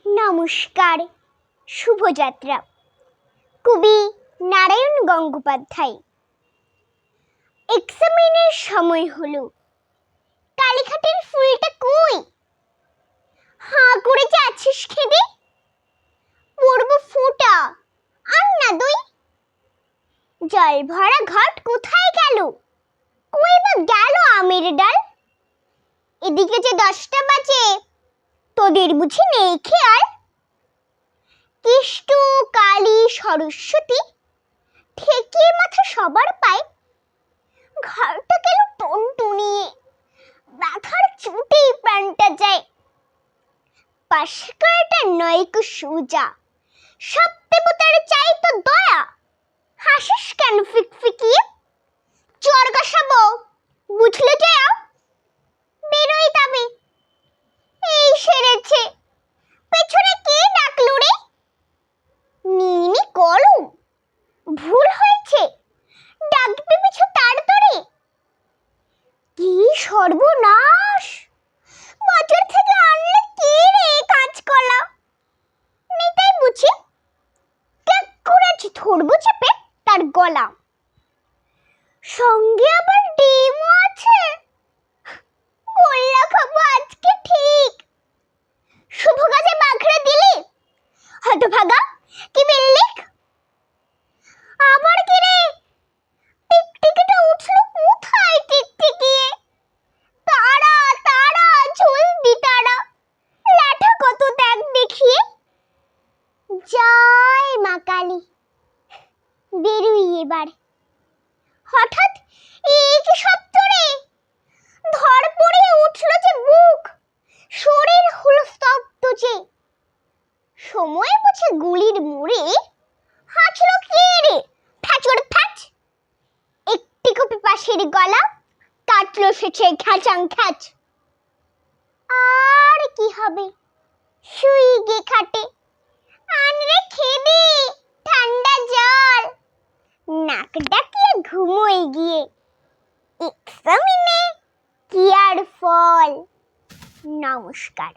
নমস্কার, শুভযাত্রা। কবি নারায়ণ গঙ্গোপাধ্যায়। এক্সামিনের সময় হলো, কালীঘাটের ফুলটা কই? হাঁ করে যে আছিস খেদে, পড়ব ফোঁটা, আন না দই। জল ভরা ঘট কোথায় গেল? কই বা গেল আমের ডাল? এদিকে যে 10টা বাজে, তোদের বুঝি নেই খেয়াল? কেষ্ট, কালী, সরস্বতী ঠেকিয়ে মাথা সবার পায়। ঘরটা গেল টনটনিয়ে, ব্যথার চোটেই প্রাণটা যায়। পাশে কয়টা নয়কো সোজা, সব দেবতার চাই তো দয়া। হাসিস কেন ফিকফিকিয়ে? চর গাসাবো, বুঝলে জয়া? বেরোই তবে, এই সেরেছে। পেছনে কে ডাকলো রে? নিনি কলম, ভুল হয়েছে, ডাকবে পিছু তার তরে। কি সর্বনাশ! বাজার থেকে আনলে কে রে কাঁচকলা? নিতাই বুঝি, ক্যাক করে ধরবো চেপে তার গলা। সঙ্গে আবার ডিমও আছে, গোল্লা খাবো আজকে ঠিক। শুভ গাছে বাঘরে দিলি, হতভাগা কি বিল্লিক। আবার কি রে, টিকটিকিটা উঠলো কোথায় টিকটিকিয়ে? তারা তারা জলদি তারা, লাঠা কত ত্যাগ দেখিয়ে। জয় মা কালী, বেরুই এবার। হঠাৎ কি শব্দ রে? ধর পড়ে উঠলো যে বুক, শরীর হলো স্তব্ধ যে। সময় বুঝে গুলির মুড়ে, হাঁচলো কে রে? ফ্যাচর ফ্যাচ। একটি কপি পাশের গলা, কাটলো সেছে খ্যাচাং খ্যাচ। আর কি হবে, শুই গে খাটে, আনরে খেদে ঠান্ডা জল। নাক ডাকিয়ে ঘুমোই গিয়ে, এক্সামিনে কি আর ফল। নমস্কার।